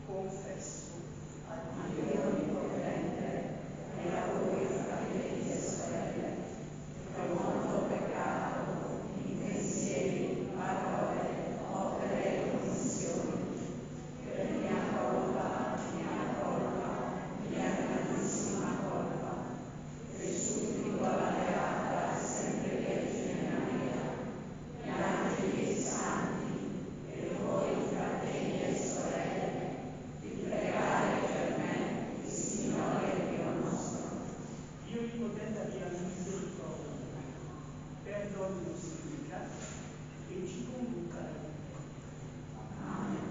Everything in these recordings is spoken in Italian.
Confesso a Dio Onnipotente e a voi, fratelli e sorelle, che ho molto peccato in pensieri, parole, opere e omissioni, per mia colpa, mia grandissima colpa, e supplico alla Beata e sempre Vergine Maria, gli angeli e i santi, e voi, fratelli e sorelle, di pregare per me, il Signore Dio nostro. Dio Onnipotente abbia misericordia, perdoni i nostri peccati e ci conduca alla vita. Amen.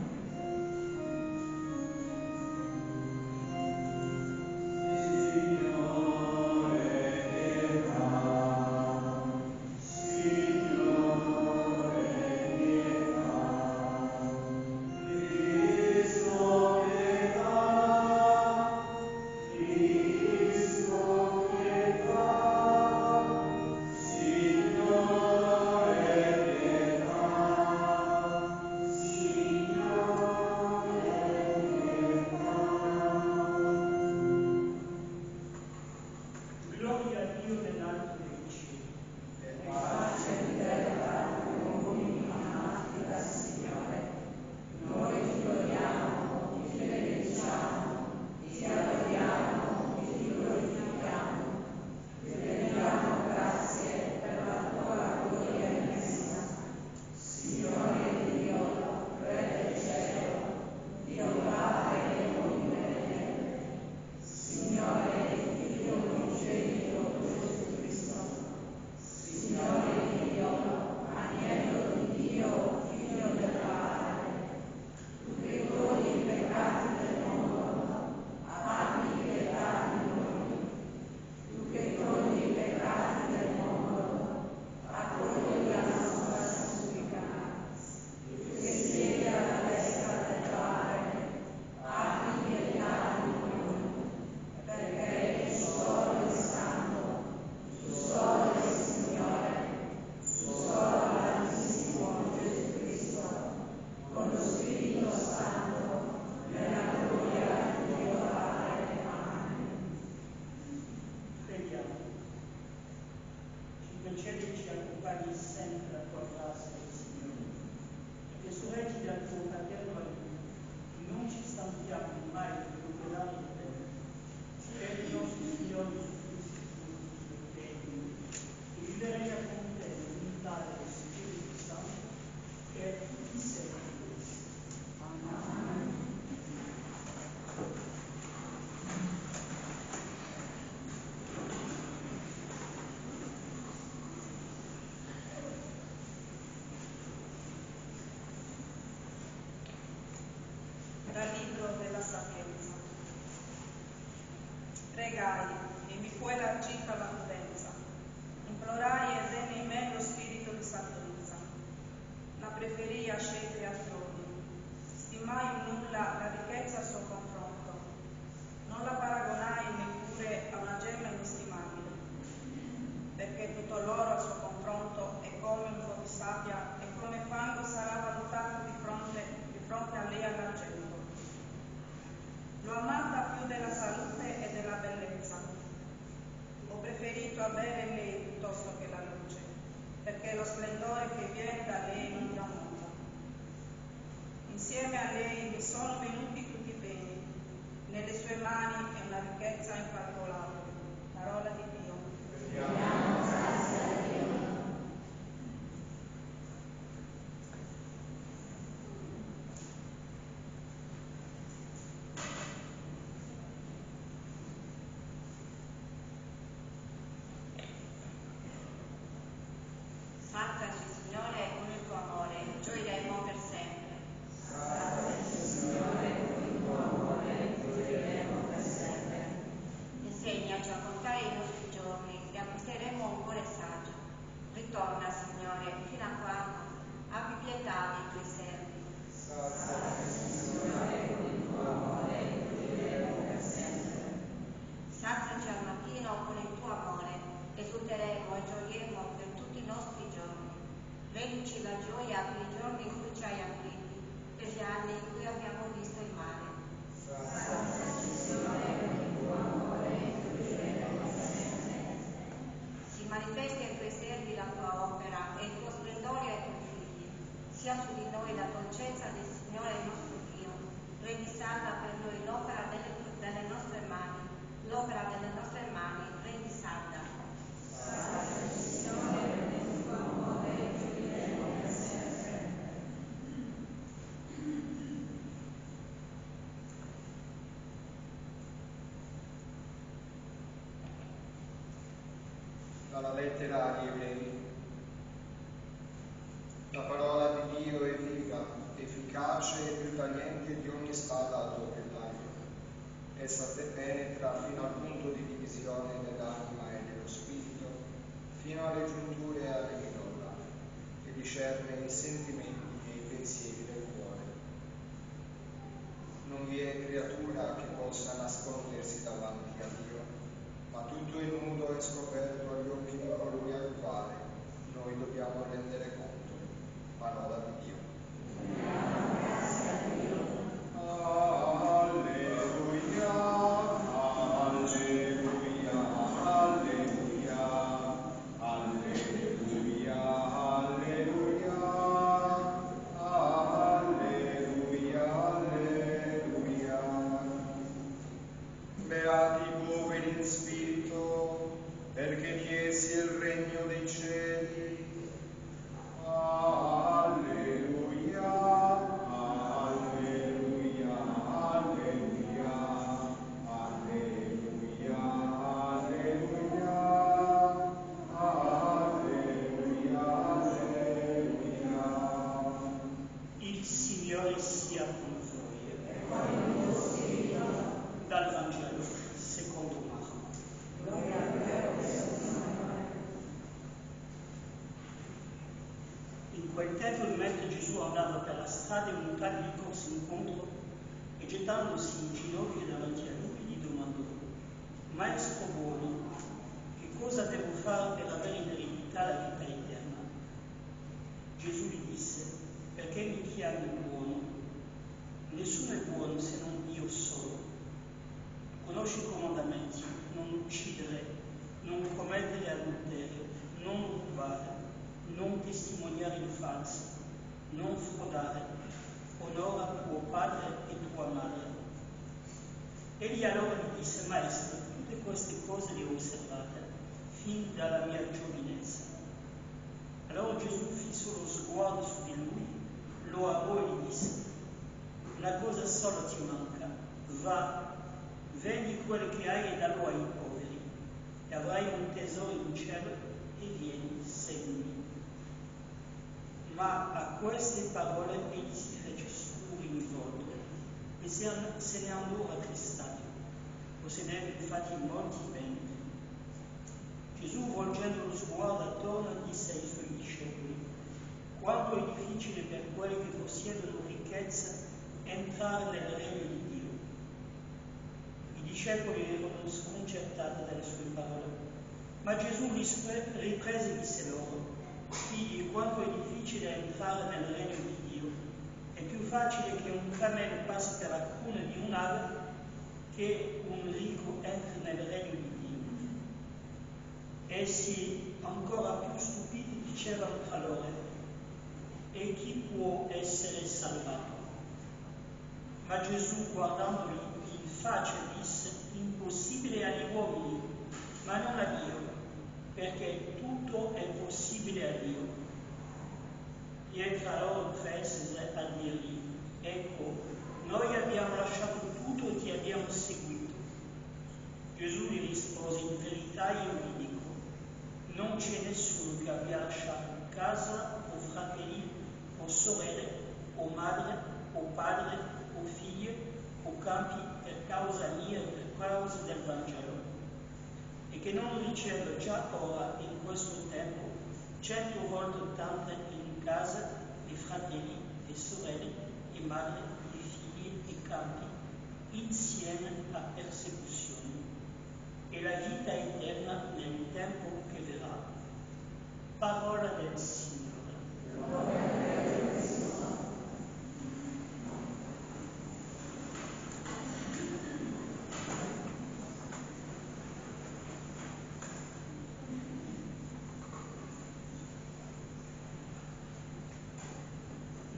Gloria a Dio nell'alto dei cieli. E pace in terra agli uomini amati dal Signore. Noi ti lodiamo, ti benediciamo, ti adoriamo, ti glorifichiamo, ti rendiamo grazie per la tua gloria immensa. Signore Dio, Re del cielo, Dio Padre e Onnipotente, Signore Figlio unigenito Gesù Cristo, Signore Dio, Agnello di Dio, Figlio del Padre, tu che togli i peccati del mondo, abbi pietà di noi. Tu che togli i peccati del mondo, accogli la nostra supplica. Tu che siedi alla destra del Padre, abbi pietà di noi, perché tu solo sei santo, tu solo sei Signore, tu solo Altissimo Gesù Cristo, con lo Spirito Santo, nella gloria di Dio Padre. Amen. Preghiamo. Ci concedi e ci accompagni sempre la tua grazia, Signore, che sorreggi dal tuo paterno aiuto, non ci stanchiamo mai di procurare il bene, per il nostro Signore Gesù Cristo, e ci reggia con te l'unità dello Spirito Santo, che è tutti i secoli. Amen. Dal libro della sapienza. Pregai e mi fu elargita la prudenza, implorai e venne in me lo spirito di sapienza. La preferii a scelte altrui, stimai in nulla la ricchezza al suo confronto, non la paragonai neppure a una gemma inestimabile, perché tutto l'oro al suo confronto è come un po' di sabbia e come fango sarà valutato di fronte a lei all'argento. L'ho amata più della salute e della bellezza. Ho preferito avere lei piuttosto che la luce, perché lo splendore che viene da lei non tramonta. Insieme a lei mi sono venuti tutti i beni, nelle sue mani è una ricchezza incalcolabile. Parola di Dio. Diamo grazie a Dio. Sacraci, Signore, con il tuo amore, gioiremo per sempre. Sacraci, Signore, con il tuo amore, gioiremo per sempre. Insegnaci a contare i nostri giorni e a mettere Dalla lettera agli Ebrei. La parola di Dio è viva, efficace e più tagliente di ogni spada a doppio taglio. Essa penetra fino al punto di divisione dell'anima e dello spirito, fino alle giunture e alle midolла, e discerne i sentimenti e i pensieri del cuore. Non vi è creatura che possa nascondersi davanti a Dio, ma tutto è nudo e scoperto agli occhi di colui al quale noi dobbiamo rendere conto. Parola di Dio. Alleluia, alleluia, alleluia, alleluia, alleluia, alleluia. Beati i poveri in spirito, perché di essi è il regno dei cieli. Alleluia, alleluia, alleluia, alleluia, alleluia, alleluia, alleluia. Il Signore sia con voi. Dal Vangelo secondo Marco. In quel tempo, mentre Gesù andava per la strada, un tale gli corse incontro e gettandosi in ginocchio davanti a lui gli domandò: Maestro buono, che cosa devo fare per avere in eredità la vita eterna? Gesù gli disse: perché mi chiami buono? Nessuno è buono se non Dio solo. Conosci i comandamenti: non uccidere, non commettere adulterio, non rubare, non testimoniare in falso, non frodare, onora tuo padre e tua madre. Egli allora gli disse: Maestro, tutte queste cose le ho osservate fin dalla mia giovinezza. Allora Gesù fissò lo sguardo su di lui, lo amò e gli disse: una cosa sola ti manca, va, vendi quello che hai e dallo ai poveri, e avrai un tesoro in cielo, e vieni, seguimi. Ma a queste parole egli si fece scuro in volto e se ne andò rattristato, possedeva infatti molti beni. Gesù, volgendo lo sguardo attorno, disse ai suoi discepoli: quanto è difficile per quelli che possiedono ricchezza entrare nel regno di Dio. I discepoli erano sconcertati dalle sue parole, ma Gesù li riprese e disse loro: figli, quanto è difficile entrare nel regno di Dio. È più facile che un cammello passi per la cruna di un'ave che un ricco entri nel regno di Dio. Essi, ancora più stupiti, dicevano tra loro: e chi può essere salvato? Ma Gesù, guardandoli in faccia, disse: impossibile agli uomini, ma non a Dio, perché tutto è possibile a Dio. Pietro allora prese a dirgli: ecco, noi abbiamo lasciato tutto e ti abbiamo seguito. Gesù gli rispose: in verità io vi dico, non c'è nessuno che abbia lasciato casa o fratelli o sorelle o madre o padre o figlie o campi per causa mia e per causa del Vangelo, e che non riceve già ora in questo tempo 100 volte tante in casa e fratelli e sorelle e madre e figli e campi insieme a persecuzioni, e la vita eterna nel tempo che verrà. Parola del Signore.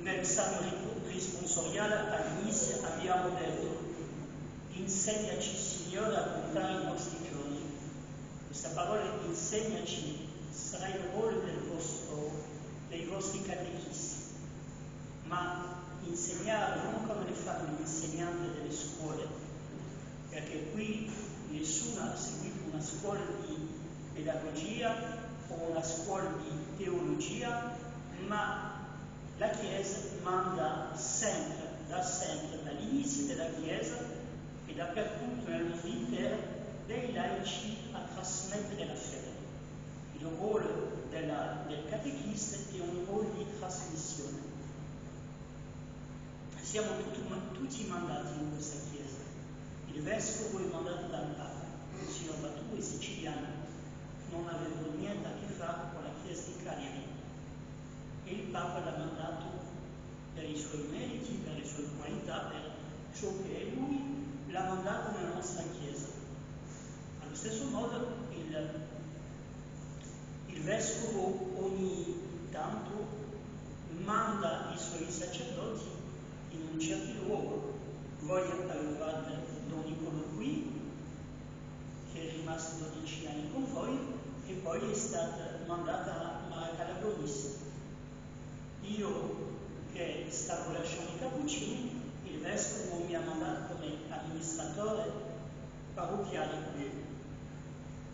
Nel Salmo responsoriale all'inizio abbiamo detto: insegnaci, Signore, a contare i nostri giorni. Questa parola insegnaci sarà il ruolo dei vostri catechisti, ma insegnare non come le fanno gli insegnanti delle scuole, perché qui nessuno ha seguito una scuola di pedagogia o una scuola di teologia, ma la Chiesa manda sempre, da sempre, dall'inizio della Chiesa e dappertutto nel mondo intero, dei laici a trasmettere la fede. Il ruolo del catechista è un ruolo di trasmissione. Siamo tutti mandati in questa Chiesa. Il vescovo è mandato dal Papa, il signor Batù è siciliano, non aveva niente a che fare con la Chiesa di Cagliari. E il Papa l'ha mandato per i suoi meriti, per le sue qualità, per ciò che è lui, l'ha mandato nella nostra Chiesa. Allo stesso modo il vescovo ogni tanto manda i suoi sacerdoti in un certo luogo. Voi avevate Don Niccolò qui, che è rimasto 12 anni con voi, e poi è stata mandata a Maracalagonis. Io, che stavo lasciando i Cappuccini, il vescovo mi ha mandato come amministratore parrocchiale qui.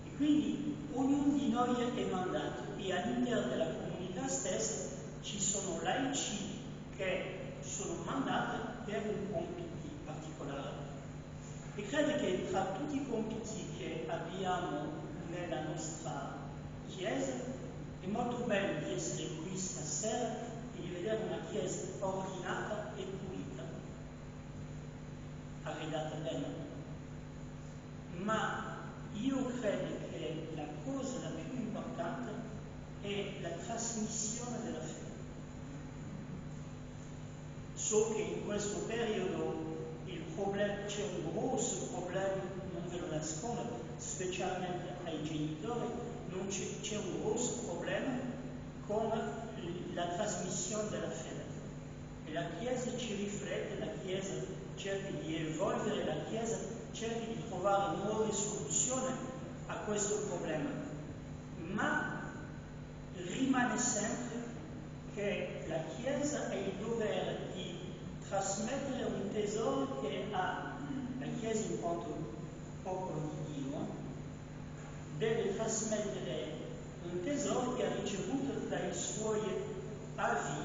E quindi ognuno di noi è mandato, e all'interno della comunità stessa ci sono laici che sono mandati per un compito particolare. E credo che tra tutti i compiti che abbiamo nella nostra Chiesa è molto bello di essere qui stasera e di vedere una Chiesa ordinata e pulita, arredata bene. Ma io credo che la cosa la più importante è la trasmissione della fede. So che in questo periodo c'è un grosso problema, non ve lo nascondo, specialmente ai genitori, c'è un grosso problema con la trasmissione della fede. E la Chiesa ci riflette, la Chiesa cerca di evolvere, la Chiesa cerca di trovare nuove soluzioni a questo problema. Ma rimane sempre che la Chiesa ha il dovere di trasmettere un tesoro che ha la Chiesa in quanto popolo di Dio, deve trasmettere un tesoro che ha ricevuto dai suoi avi,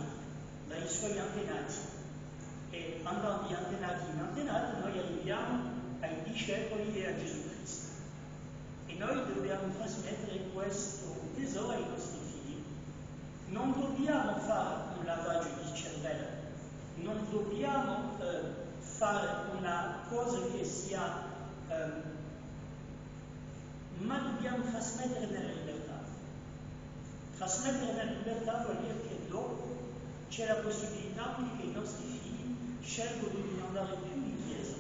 dai suoi antenati. E andando di antenati in antenati noi arriviamo ai discepoli e a Gesù Cristo. E noi dobbiamo trasmettere questo tesoro ai nostri figli. Non dobbiamo fare un lavaggio di cervello, non dobbiamo fare una cosa che sia, ma dobbiamo trasmettere nella libertà. Trasmettere nella libertà vuol dire che dopo c'è la possibilità che i nostri figli scelgono di non andare più in chiesa,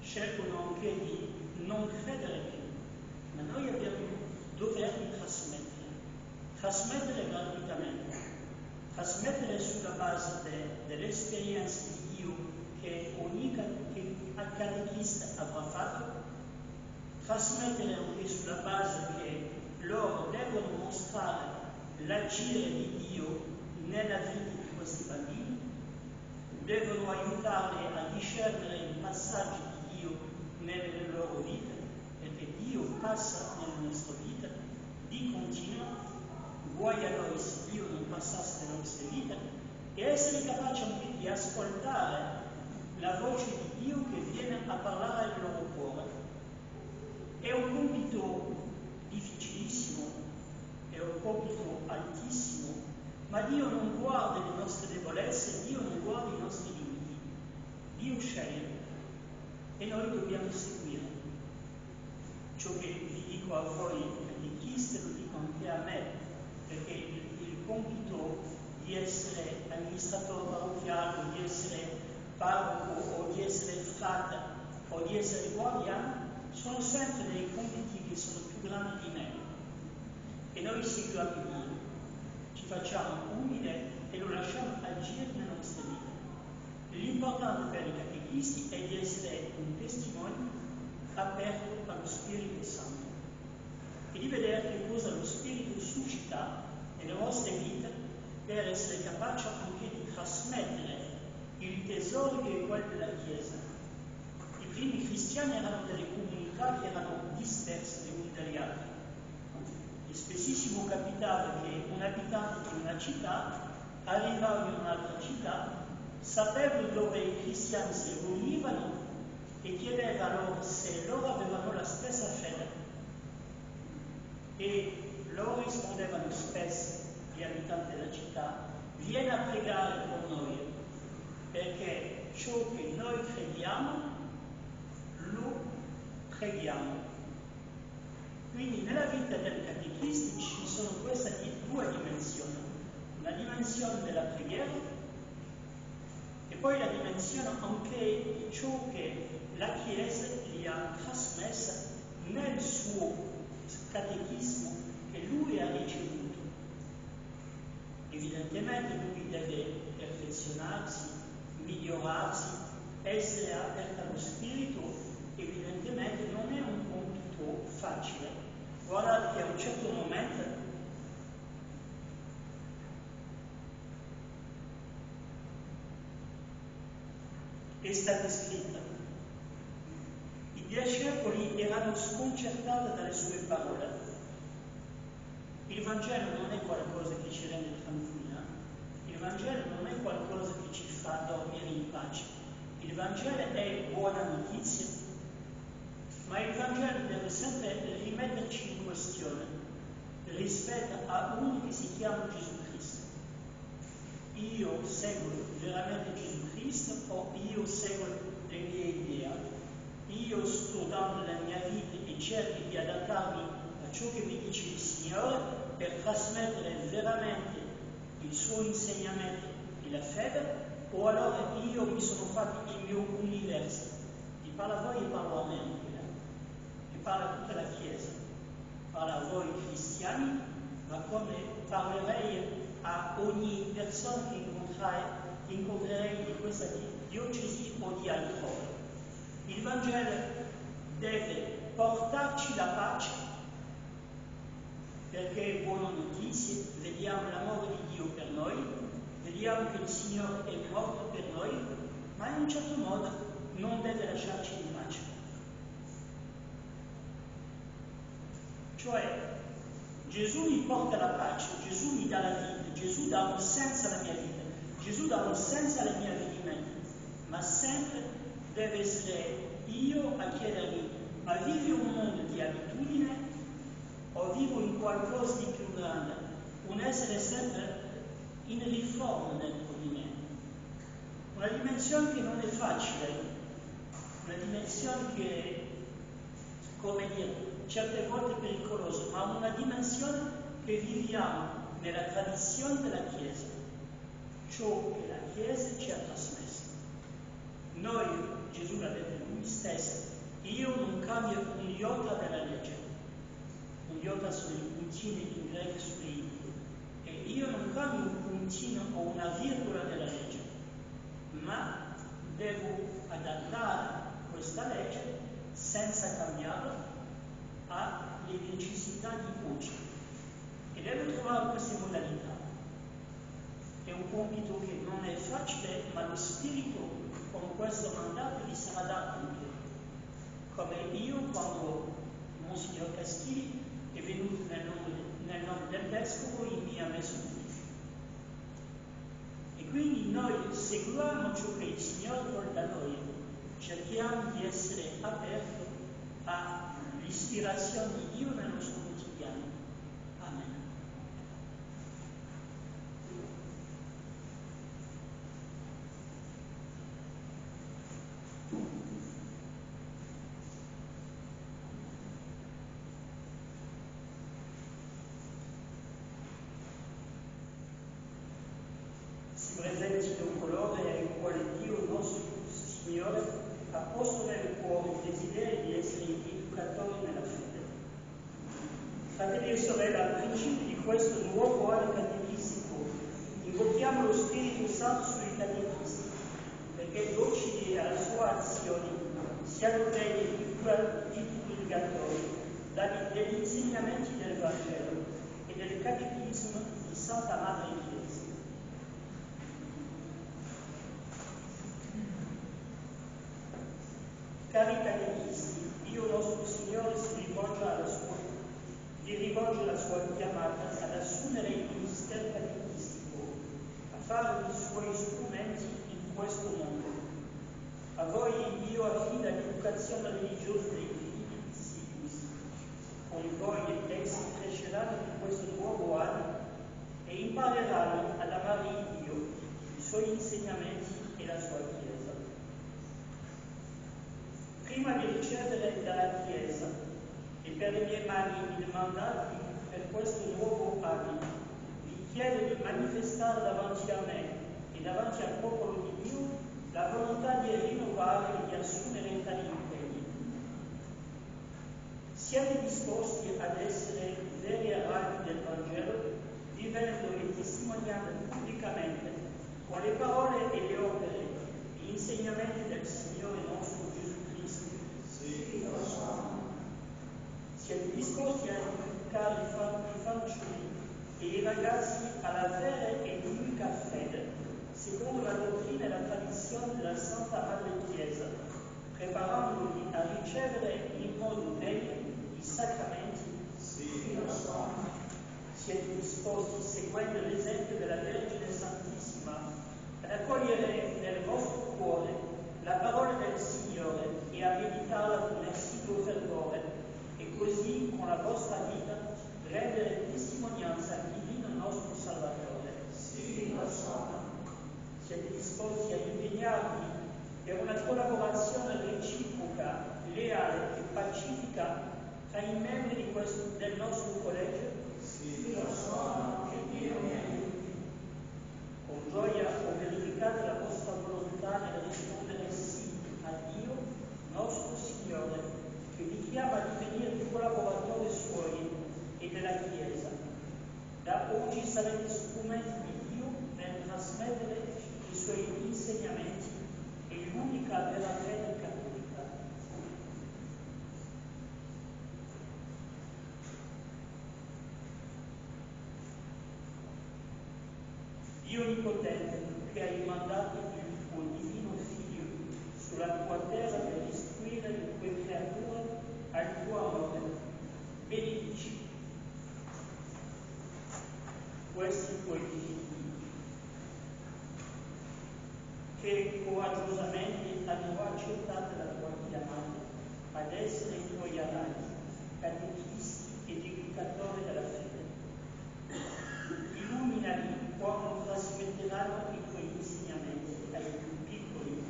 scelgono anche di non credere più, ma noi abbiamo il dovere di trasmettere gratuitamente, trasmettere sulla base dell'esperienza di Dio che ogni catechista avrà fatto, trasmettere anche sulla base che loro devono mostrare l'agire di Dio nella vita di questi bambini, devono aiutarli a discernere i passaggi di Dio nelle loro vite, perché Dio passa nella nostra vita di continuo. Guai a noi se Dio non passasse nelle nostre vite, e essere capaci anche di ascoltare la voce di Dio che viene a parlare al loro cuore. È un compito difficilissimo, è un compito altissimo, ma Dio non guarda le nostre debolezze, Dio non guarda i nostri limiti. Dio sceglie e noi dobbiamo seguire. Ciò che vi dico a voi catechisti lo dico anche a me, perché il compito di essere amministratore parrocchiale, di essere parroco o di essere frate o di essere guardiano sono sempre dei compiti che sono più grandi di me. E noi seguiamo Dio, ci facciamo umili e lo lasciamo agire nella nostra vita. L'importante per i catechisti è di essere un testimone aperto allo Spirito Santo e di vedere che cosa lo Spirito suscita nelle nostre vite per essere capaci anche di trasmettere il tesoro che è quello della Chiesa. I primi cristiani erano delle comunità che erano disperse le une degli altri. E spessissimo capitava che un abitante di una città arrivava in un'altra città, sapeva dove i cristiani si riunivano e chiedeva loro se loro avevano la stessa fede. E loro rispondevano spesso, gli abitanti della città: vieni a pregare con noi, perché ciò che noi crediamo lo preghiamo. Quindi nella vita del catechista ci sono queste due dimensioni: una dimensione della preghiera e poi la dimensione anche di ciò che la Chiesa gli ha trasmesso nel suo catechismo che lui ha ricevuto. Evidentemente lui deve perfezionarsi, migliorarsi, essere aperto allo spirito. Evidentemente non è un compito facile. Guardate che a un certo momento è stato scritto: i discepoli erano sconcertati dalle sue parole. Il Vangelo non è qualcosa che ci rende tranquilla, il Vangelo non è qualcosa che ci fa dormire in pace. Il Vangelo è buona notizia, ma il Vangelo deve sempre rimetterci in questione rispetto a uno che si chiama Gesù Cristo. Io seguo veramente Gesù Cristo o io seguo le mie idee? Io sto dando la mia vita e cerco di adattarmi a ciò che mi dice il Signore per trasmettere veramente il suo insegnamento e la fede, o allora io mi sono fatto il mio universo. Ti parla a voi e parlo a me, e parla a tutta la Chiesa, parla a voi cristiani, ma come parlerei a ogni persona che incontrerei di questa diocesi o di altrove. Il Vangelo deve portarci la pace, perché è buona notizia, vediamo l'amore di Dio per noi, vediamo che il Signore è morto per noi, ma in un certo modo non deve lasciarci in pace. Cioè, Gesù mi porta la pace, Gesù mi dà la vita, Gesù dà un senso alla mia vita, Gesù dà un senso alla mia vita, ma sempre deve essere io a chiedermi: ma vivi un mondo di abitudine o vivo in qualcosa di più grande? Un essere sempre in riforma dentro di me. Una dimensione che non è facile, una dimensione che, come dire, certe volte pericolosa, ma una dimensione che viviamo nella tradizione della Chiesa, ciò che la Chiesa ci ha trasmesso. Noi, Gesù l'ha detto lui stesso: io non cambio un iota della legge. Un iota sono i puntini in greco sulle i, e io non cambio un puntino o una virgola della legge, ma devo adattare questa legge senza cambiarla alle necessità di oggi, e devo trovare queste modalità. È un compito che non è facile, ma lo Spirito con questo mandato vi sarà dato anche. Come io, quando Monsignor Caschini è venuto nel nome del Vescovo, mi ha messo in ufficio. E quindi noi seguiamo ciò che il Signore vuole da noi, cerchiamo di essere aperti all'ispirazione di Dio nel nostro quotidiano. Amen. Presenti d'un colore in quale Dio nostro Signore ha posto nel cuore il desiderio di essere educatori nella fede. Fratelli e sorelle, al principio di questo nuovo anno catechisico invochiamo lo Spirito Santo sui catechisti, perché docili alla sua azione siano dei divulgatori degli insegnamenti del Vangelo e del catechismo di Santa Madre Chiesa. Cari catechisti, Dio nostro Signore si rivolge alla sua gli rivolge la sua chiamata ad assumere il ministero catechetistico, a fare i suoi strumenti in questo mondo. A voi Dio affida l'educazione religiosa dei figli discepoli. Con voi essi cresceranno in questo nuovo anno e impareranno ad amare Dio, i suoi insegnamenti e la sua Chiesa. Prima di ricevere dalla Chiesa e per le mie mani il mandato per questo nuovo anno, vi chiedo di manifestare davanti a me e davanti al popolo di Dio la volontà di rinnovare e di assumere tali impegni. Siete disposti ad essere veri amanti del Vangelo, vivendo e testimoniando pubblicamente con le parole e le opere gli insegnamenti del Signore nostro Gesù Cristo? Sì, lo so. Siete disposti a educare i fanciulli e i ragazzi alla vera e unica fede, secondo la dottrina e la tradizione della Santa Madre Chiesa, preparandoli a ricevere in modo degno i sacramenti? Sì, lo so. Siete disposti, seguendo l'esempio della Vergine Santissima, ad accogliere nel vostro cuore la parola del Signore e a meditarla con assiduo fervore, e così con la vostra vita rendere testimonianza al divino nostro Salvatore? Sì, lo so. Siete disposti ad impegnarvi per una collaborazione reciproca, leale e pacifica tra i membri del nostro collegio? Sì, lo so, che Dio mi aiuti. Con gioia ho verificato la vostra volontà nel rispondere sì a Dio, nostro Signore, che vi chiama a divenire collaboratori suoi e della Chiesa. Da oggi sarete strumenti di Dio nel trasmettere i suoi insegnamenti e l'unica vera fede cattolica. Dio Onnipotente, che hai mandato il tuo divino Figlio sulla tua terra per istruire le tue creature al tuo amore, benedici questi tuoi figli, che coraggiosamente hanno accettato la tua chiamata ad essere i tuoi amanti, catechisti ed educatori della fede. Illuminali quando trasmetteranno i tuoi insegnamenti ai più piccoli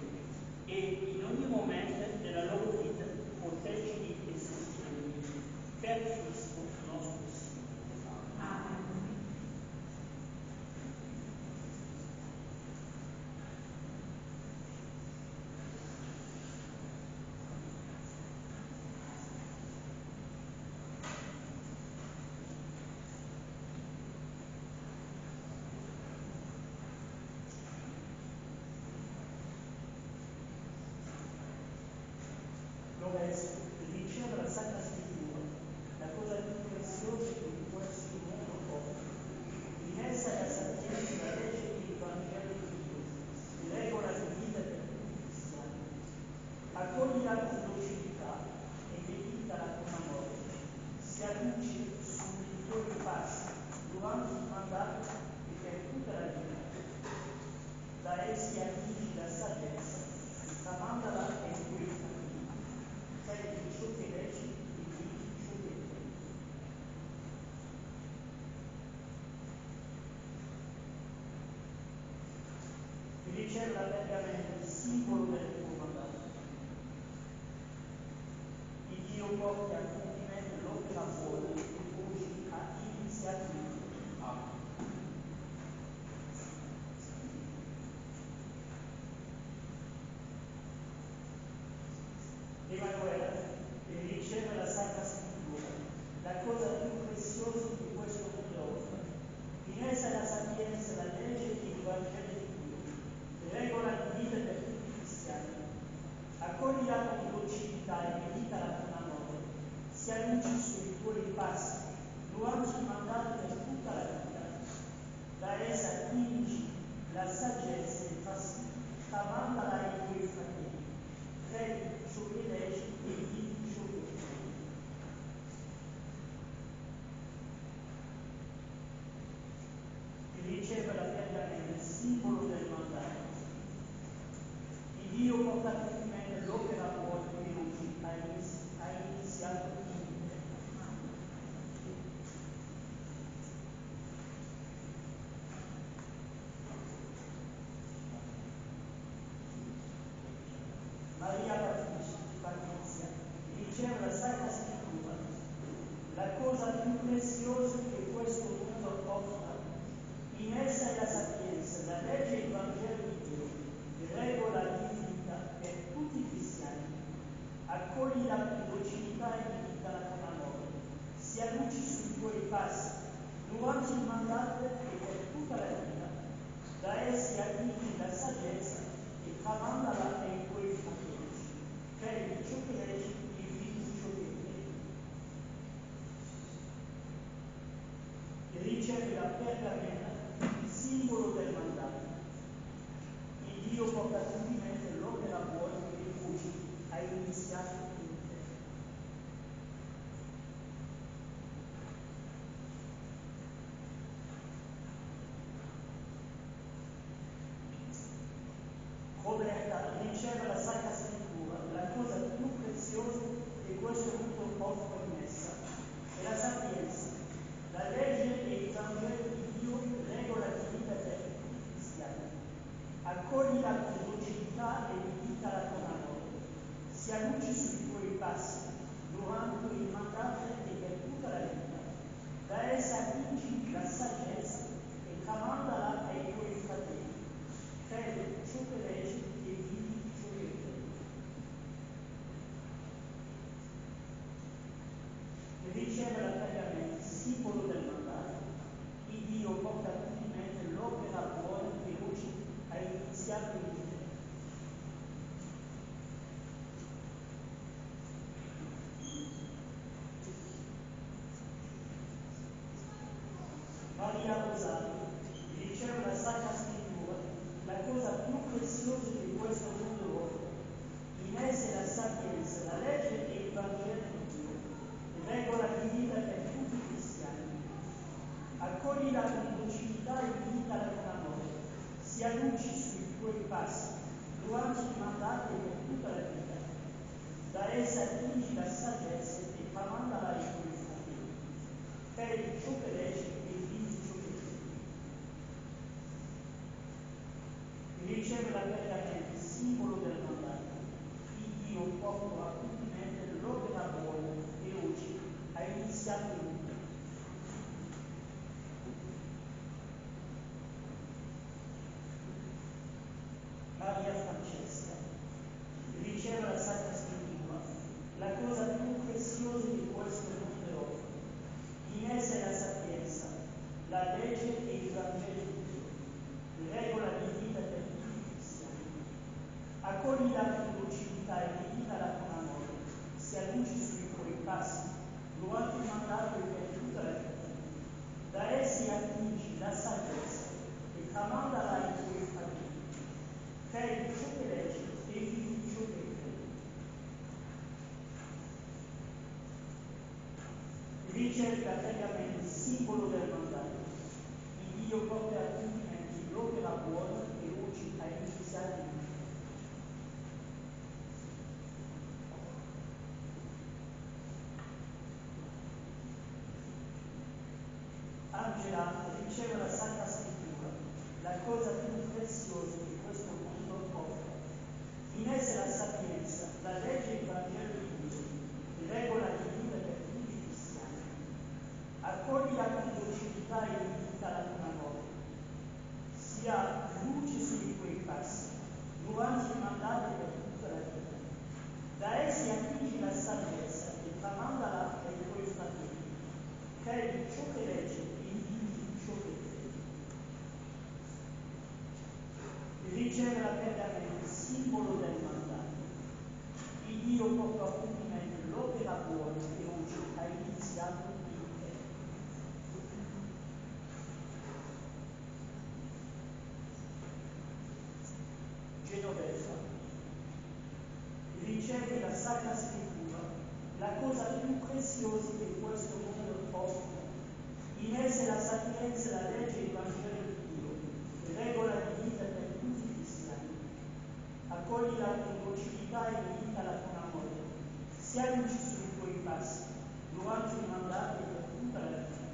e in ogni momento della loro vita proteggili e sostienili per Cristo nostro Signore. Amen. Riceve la Sacra Scrittura, la cosa più preziosa che questo mondo offre. In essa la sapienza, la legge e il Vangelo di Dio, regola di vita per tutti i cristiani. Accoglila con docilità e meditala con amore. Si adduce sui tuoi passi durante il mandato e per tutta la vita. Da essi acquisisci la saggezza, tramandala ai tuoi figli. Segui ciò che leggi e vivi ciò che credi. Riceve la pergamena, il simbolo del tuo mandato. Il Dio porti a compimento l'opera buona che oggi ha iniziato in te. Amen. Emanuele, riceve la Sacra Scrittura, la cosa più preziosa di questo mondo offre. In essa la sapienza, la legge e il Vangelo di Dio, regola di vita per tutti i cristiani. Accoglila con docilità e meditala con amore. Si annunci sui tuoi passi durante il mandato per tutta la vita. Da essa acquisisci la saggezza e tramandala ai tuoi fratelli. Credi ciò che leggi e vivi ciò che credi. porta a compimento l'opera buona che Lui ha iniziato in te. Maria Patrizia riceve la Sacra Scrittura, la cosa più preziosa che questo mondo offre. In essa è la sapienza, la legge e il Vangelo di Dio, regola di vita per tutti i cristiani. Accoglila con docilità e invitala con amore. Sia luce sui tuoi passi, durante il mandato e per tutta la vita. Da essi acquisisci la saggezza e tramandala ai tuoi fratelli. Credi ciò che leggi e vivi ciò che credi. Riceve la pergamena, il simbolo del mandato. Il Dio porta a compimento l'opera buona che oggi ha iniziato in te. Roberta riceve la Sacra Scrittura, la cosa più preziosa che questo mondo offre in essa, è la sapienza, la legge e il Vangelo di Dio, regola di vita per tutti i cristiani. Accoglila con docilità e invitala con amore. Sia luce sui tuoi passi, durante il mandato e per tutta la vita. Da essa acquisisci la saggezza e tramandala ai tuoi fratelli. Credi ciò che leggi e vivi ciò che credi. Riceve la pergamena, simbolo del mandato. Il Dio porta a compimento l'opera buona che oggi ha iniziato in te. Maria Rosario riceve la Sacra Scrittura, la cosa più preziosa che questo mondo offre. In essa è la sapienza, la legge e il Vangelo di Dio, regola di vita per tutti i cristiani. Accoglila con docilità e invitala con amore. Sia luce sui tuoi passi, durante il mandato e per tutta la vita. Da essa attingi la saggezza e tramandala ai tuoi fratelli. Credi ciò che leggi e vivi ciò che credi. Riceve la pergamena, simbolo del mandato. Il Dio porta a compimento l'opera buona che oggi ha iniziato in te. Maria Francesca riceve la Sacra Scrittura, la cosa più preziosa che questo mondo offre. In essa è la sapienza, la legge e il Vangelo di Dio, regola di vita per tutti i cristiani. Accoglila con docilità e invitala con amore. Sia luce sui tuoi passi, durante il mandato e per tutta la vita. Da essi attingi la saggezza e tramandala ai tuoi fratelli. Credi ciò che leggi e vivi ciò che credi. Riceve la pergamena, simbolo del mandato. Il Dio porta a compimento l'opera buona che oggi ha iniziato in te. Angela riceve la Sacra Scrittura, la cosa più preziosa che questo mondo offre. In essa è la sapienza, la legge e il Vangelo di Dio, regola di vita per tutti i cristiani. Accoglila con docilità e invitala con amore. Sia luce sui tuoi passi, durante il mandato e per tutta la vita. Da essi acquisisci la saggezza e tramandala ai tuoi fratelli. Credi ciò che leggi e vivi ciò che credi. Riceve la pergamena, simbolo del mandato. Il Dio porta a compimento l'opera buona che oggi ha iniziato in te. Genoveva riceve la Sacra Scrittura, la cosa più preziosa che questo mondo offre. In essa è la sapienza, la legge e il Vangelo di Dio, regola di vita per tutti i cristiani. accoglila con docilità e invitala con amore. Siamoci sui tuoi passi, durante i mandati per tutta la vita.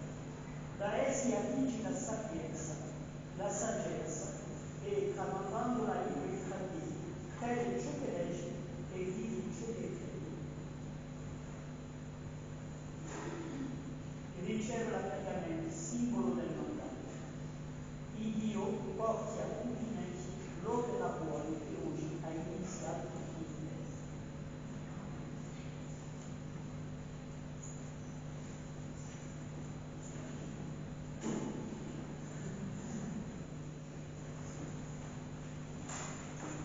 Da essi attingi la sapienza, la saggezza e, tramandandola ai tuoi fratelli, credi ciò che leggi e vivi ciò che credi. E riceve la pregamente, simbolo del mandato. Il Dio porti a compimento l'opera buona che oggi ha iniziato in te.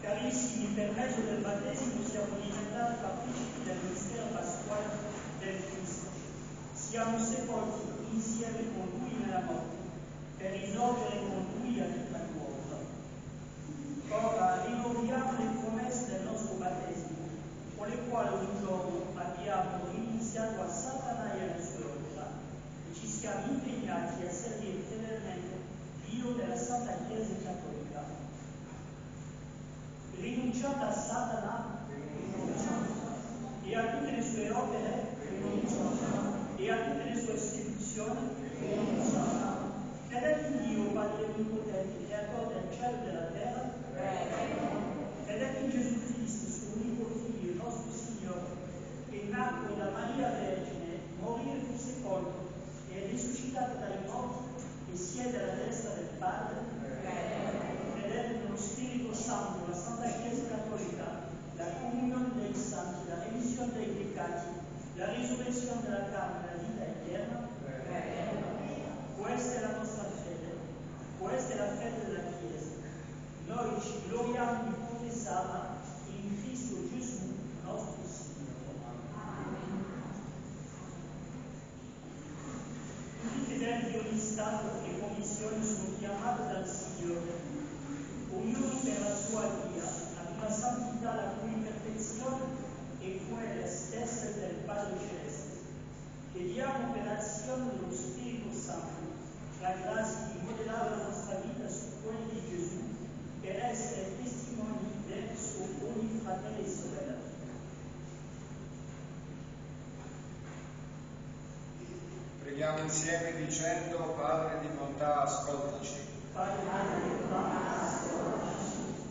Carissimi, per mezzo del battesimo siamo diventati partecipi del mistero pasquale del Cristo. Siamo sepolti insieme con Lui nella morte, per risorgere con Lui a vita nuova. Ora rinnoviamo le promesse del nostro battesimo, con le quali un giorno abbiamo iniziato a Satana e alle sue opere, e ci siamo impegnati a servire fedelmente Dio della Santa Chiesa Cattolica. Rinunciate a Satana e a tutte le sue opere e a tutte le sue istituzioni. Credete in Dio, Padre Onnipotente, creatore del cielo e della terra. Credete in Gesù Cristo, suo unico Figlio, il nostro Signore, che nacque da Maria Vergine, morì, fu sepolto e risuscitato dai morti e siede alla destra del Padre. Credete nello Spirito Santo, la Santa Chiesa Cattolica, la comunione dei santi, la remissione dei peccati, la risurrezione della carne e la vita eterna. Questa è la nostra fede, questa è la fede della Chiesa. Noi ci gloriamo di professarla in Cristo Gesù, nostro Signore. Tutti i fedeli di ogni Stato e commissione sono chiamati dal Signore, ognuno per la sua via, ad una santità la cui perfezione è quella stessa del Padre Celeste. Chiediamo per azione dello Spirito Santo la grazia di modellare la nostra vita su quella di Gesù, per essere testimoni verso ogni fratello e sorella. Preghiamo insieme dicendo: Padre di bontà, ascoltaci.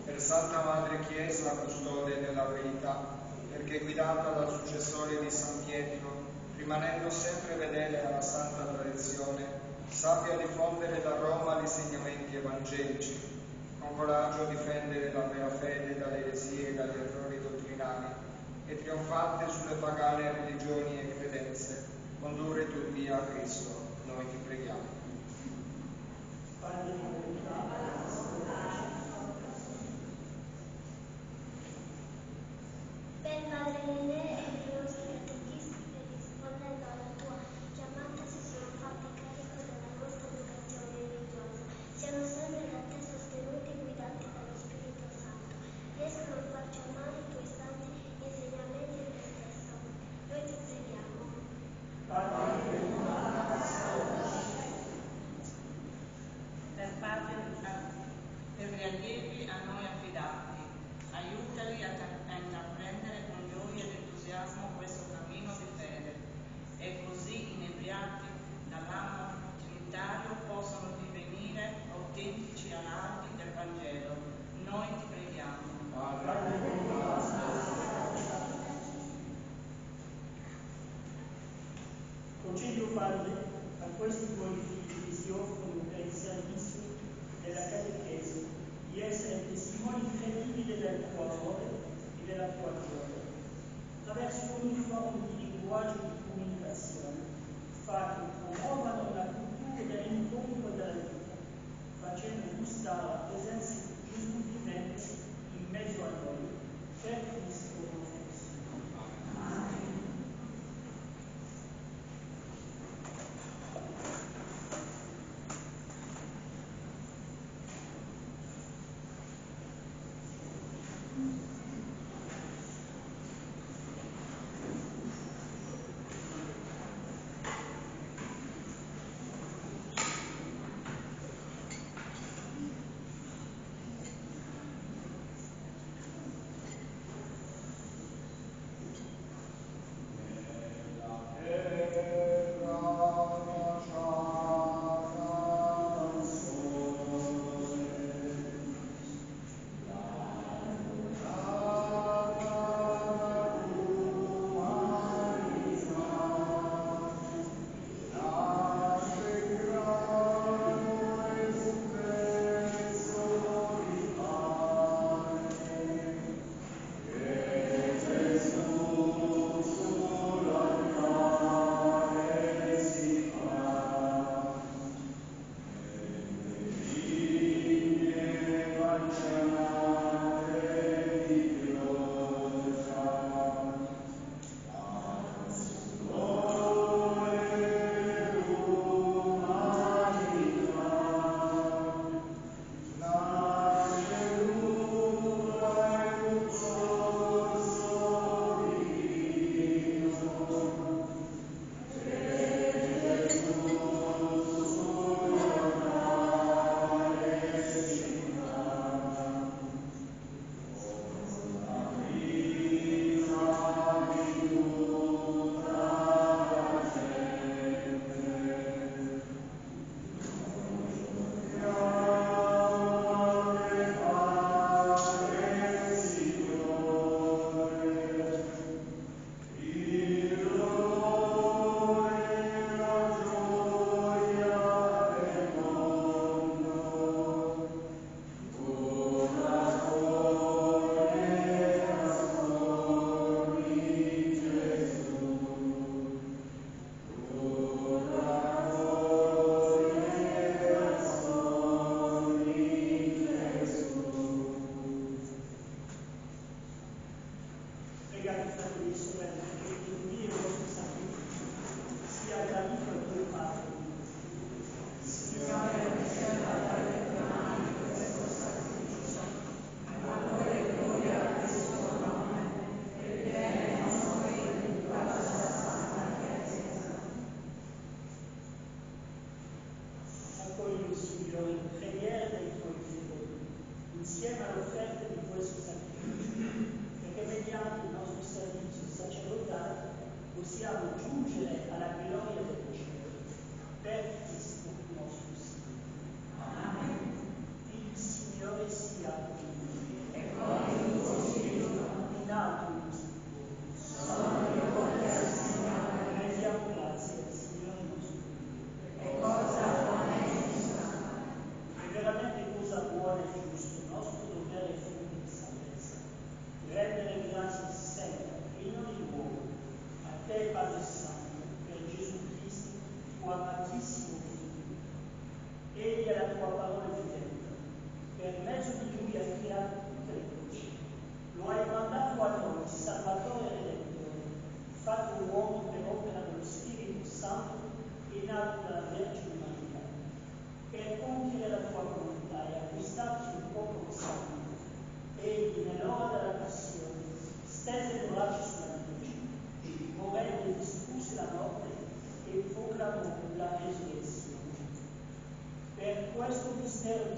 Per Santa Madre Chiesa, custode della verità, perché guidata dal successore di San Pietro, rimanendo sempre fedele alla santa tradizione, sappia diffondere da Roma gli insegnamenti evangelici, con coraggio difendere la vera fede dalle eresie e dagli errori dottrinali, e trionfante sulle pagane religioni e credenze, condurre tu via a Cristo. Noi ti preghiamo. Per Madre Nenè e per i nostri catechisti che rispondendo alla tua chiamata si sono fatti carico della nostra educazione religiosa, siano sempre da te sostenuti e guidati dallo Spirito Santo, riescono a farci amare i tuoi santi insegnamenti e te stesso. Noi ti preghiamo. Per gli allievi a noi affidati, aiutali a intraprendere con gioia ed entusiasmo questo cammino di fede, e così inebriati dall'amore trinitario possono divenire autentici amanti del Vangelo. Noi ti preghiamo. Concedi, Padre, a questi tuoi figli che si offrono per il servizio della catechesi di essere testimoni credibili del tuo amore e della tua gioia. Attraverso ogni forma di linguaggio di comunicazione, fa che promuovano la cultura dell'incontro della vita, facendo gustare la presenza di Gesù vivente in mezzo a noi, per Cristo nostro Signore. Amen.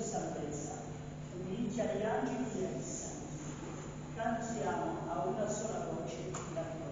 di salvezza, uniti agli angeli e ai santi, cantiamo a una sola voce la gloria.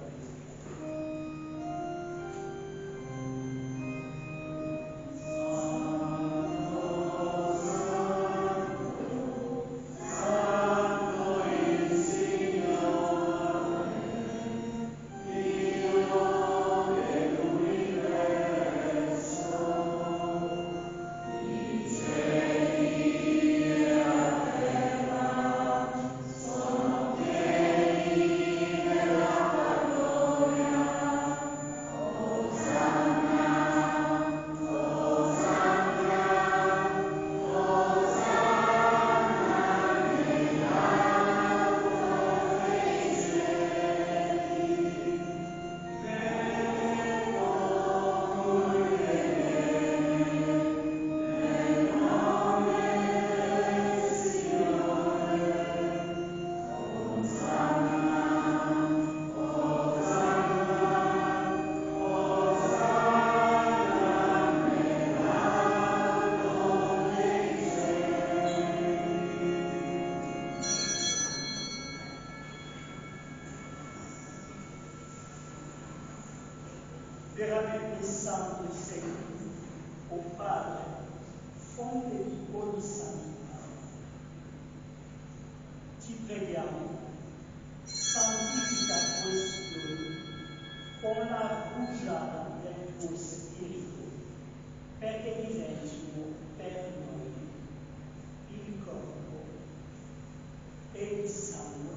Veramente santo sei tu, o Padre, fonte di ogni santità. Ti preghiamo, santifica questi doni con la rugiada del tuo Spirito, perché diventino per noi il corpo e il sangue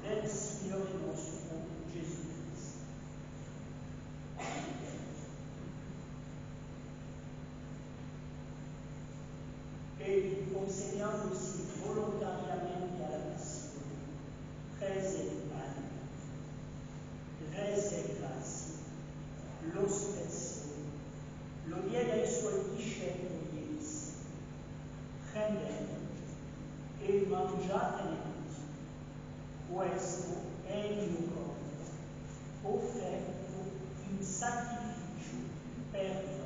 del Signore nostro Gesù Cristo. Egli, consegnandosi volontariamente alla passione, prese il pane, rese grazie, lo spesse, lo diede ai suoi discepoli e disse: prendete e mangiatene tutti, questo è il mio corpo, offerto in sacrificio per voi.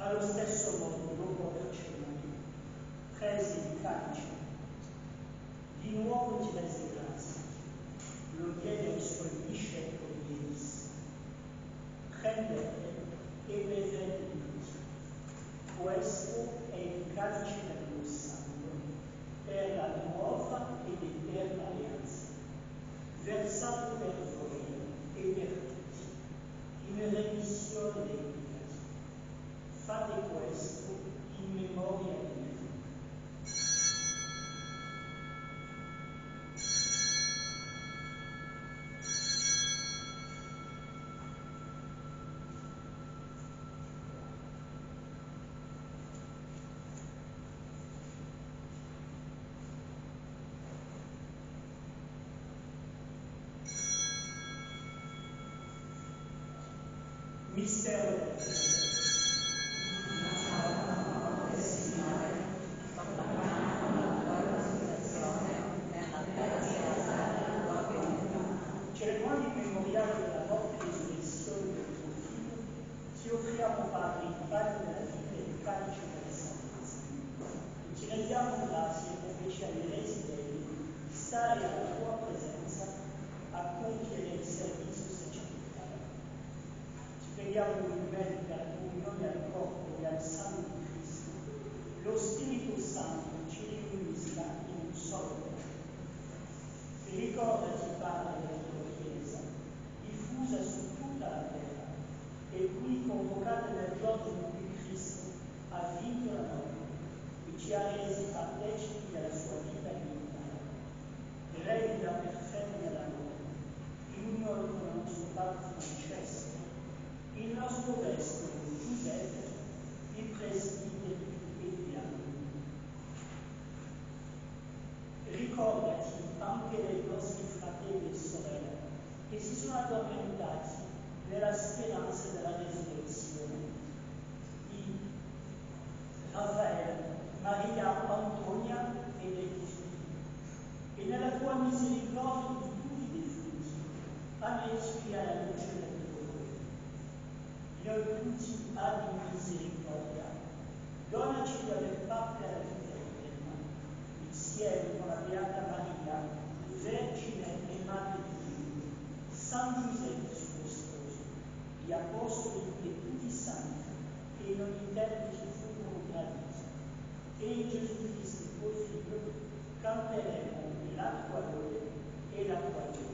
Allo stesso modo, dopo aver cenato, prese il calice, di nuovo ti rese grazie, lo diede ai suoi discepoli e disse: prendete e bevete tutti, questo è il calice del mio sangue, per la nuova ed eterna alleanza, versato per voi e per tutti, in remissione dei peccati. Fate questo in memoria di me. Mistero del fede. Cerimonia memoriale della morte e risurrezione del tuo Figlio, ti offriamo, Padre, il pane della vita e il calice della salvezza. E ti rendiamo grazie come ci hai resi degni di stare alla tua presenza a compiere il servizio sacerdotale. Ti preghiamo ugualmente per la comunione al corpo e al sangue di Cristo. Lo Spirito Santo ci riunisca in un solo corpo. E ricordati, Padre, della tua Chiesa, diffusa su tutta la terra, e qui convocata nel giorno in cui Cristo ha vinto la morte e ci ha resi partecipi della sua vita immortale. Regnila perfetta nell'amore, in unione con il nostro Padre Francesco, il nostro vescovo Giuseppe, il presbitero e i diavoli, tua misericordia di tutti i defunti, fammi respirare la luce del tuo volere. Noi tutti abbi misericordia, donaci di aver fatto la vita eterna, insieme con la Beata Maria, Vergine e Madre di Dio, San Giuseppe suo sposo, gli Apostoli e tutti i santi che in ogni tempo ci furono graditi, e in Gesù Cristo, tuo Figlio, canteremo la tua lode e la tua gioia.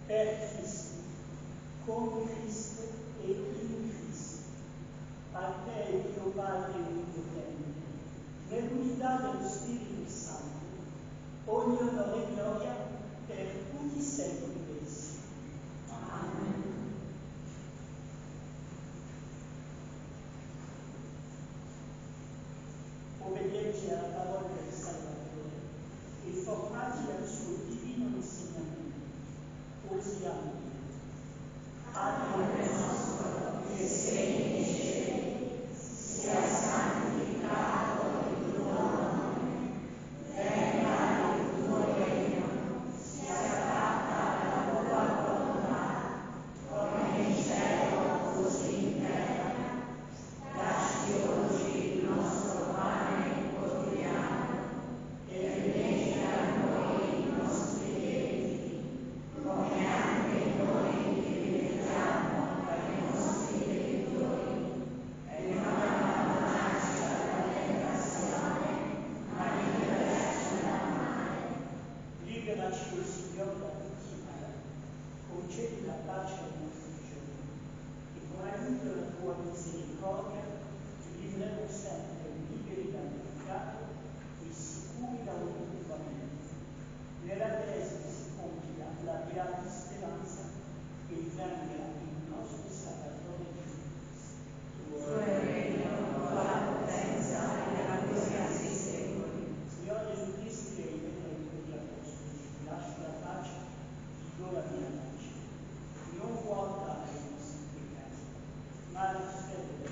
Per Cristo, con Cristo e in Cristo, a te, Dio Padre Onnipotente, nell'unità dello Spirito Santo, ogni onore e gloria per tutti i secoli dei secoli. Amen. Obbedienti alla parola del Salvatore e formati al suo divino insegnamento, osiamo dire: Padre nostro che sei nei cieli, sia santificato il tuo nome, venga il tuo regno, sia fatta la tua volontà, come in cielo così in terra. Dacci oggi il nostro pane quotidiano e rimetti a noi i nostri debiti, come anche noi rimettiamo ai nostri debitori, e non abbandonarci alla tentazione, ma liberaci dal male. Liberaci, o Signore, da tutti i mali, concedi la pace ai nostri giorni, e con aiuto della tua misericordia vivremo sempre liberi dal peccato e sicuri da ogni turbamento, nell'attesa che si compia la beata speranza che venga il nostro Salvatore Gesù Cristo. Tuo è il regno, la potenza e la gloria ai secoli. Signore Gesù Cristo, che hai detto ai tuoi apostoli: vi lascio la pace, vi do la mia pace. Non vuota ai nostri peccati, ma rispetta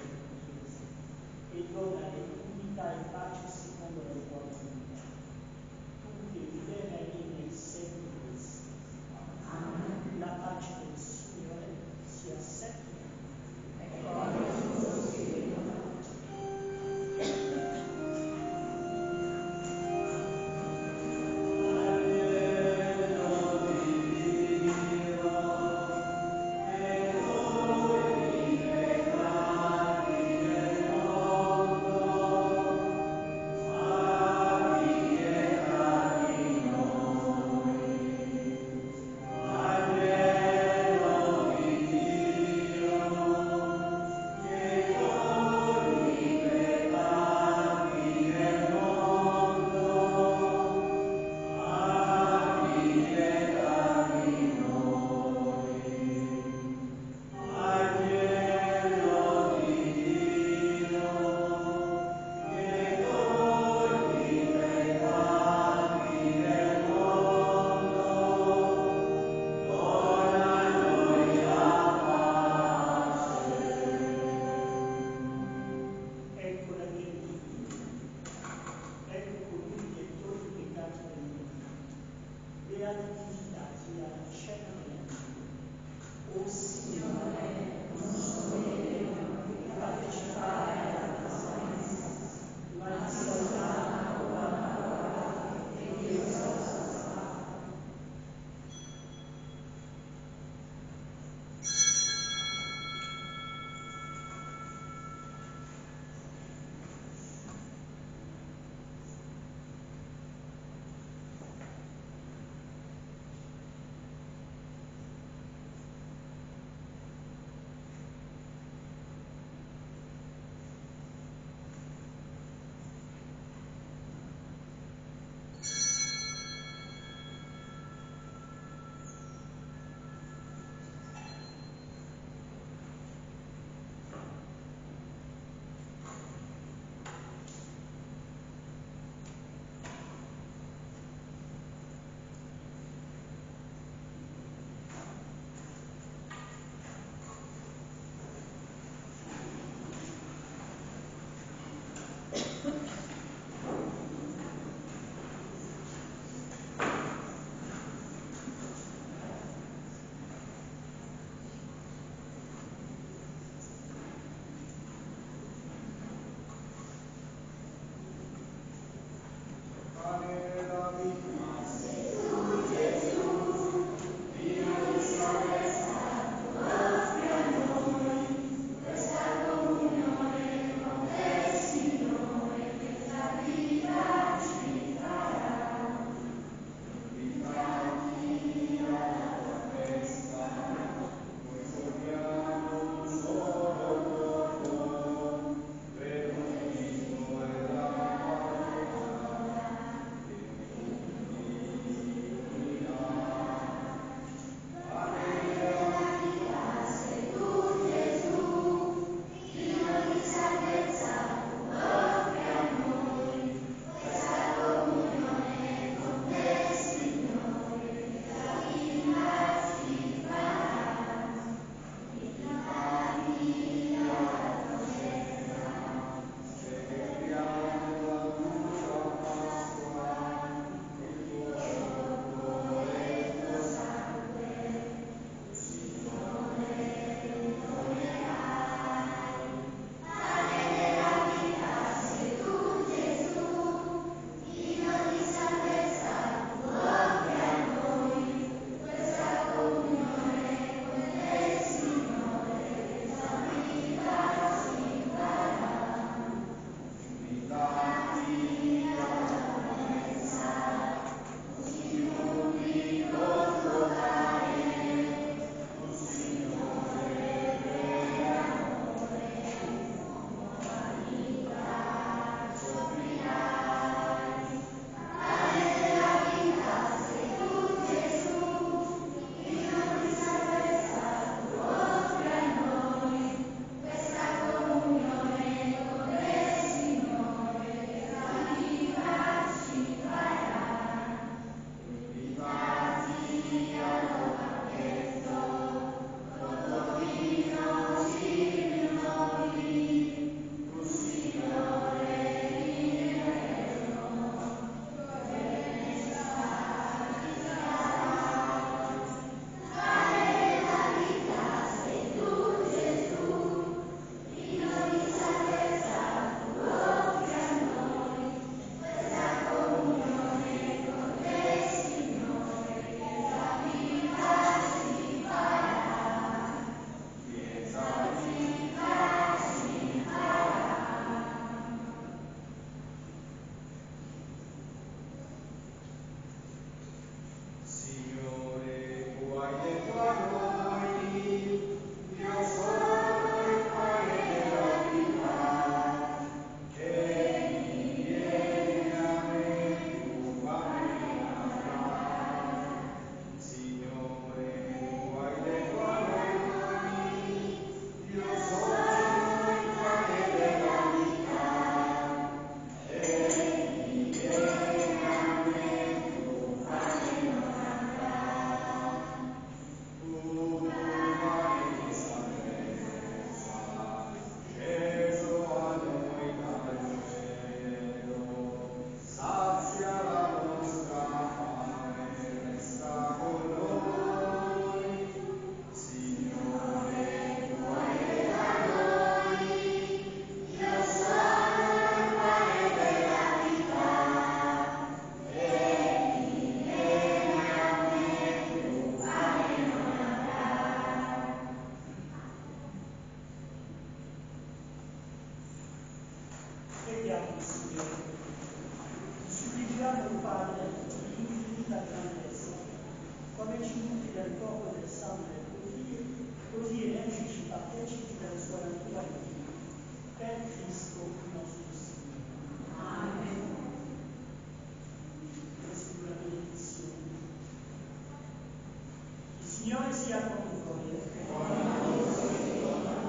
Signore sia con voi.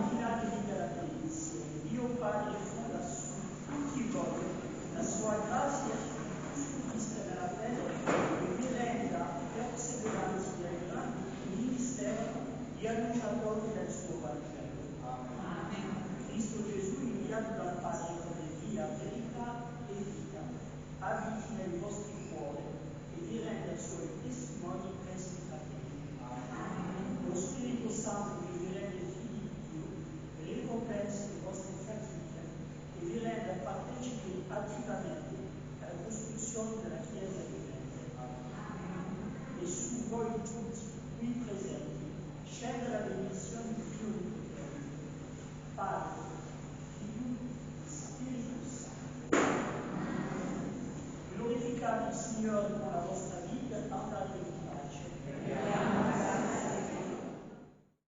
Inclinatevi per la benedizione. Dio Padre fonda su tutti voi la sua grazia su Cristo nella fede e vi renda perseveranti nel grande ministero di annunciatori del suo Vangelo. Cristo Gesù, inviato dal Padre come via, verità e vita, abiti nei vostri cuori e vi renda suoi testimoni presso i fratelli. Lo Spirito Santo vi rende figli di Dio e ricompensi le vostre fatiche e vi renda partecipi attivamente alla costruzione della Chiesa vivente. E su voi tutti, qui presenti, scenda la benedizione di Dio Onnipotente, Padre, Figlio, Spirito Santo. Glorificate il Signore con la vostra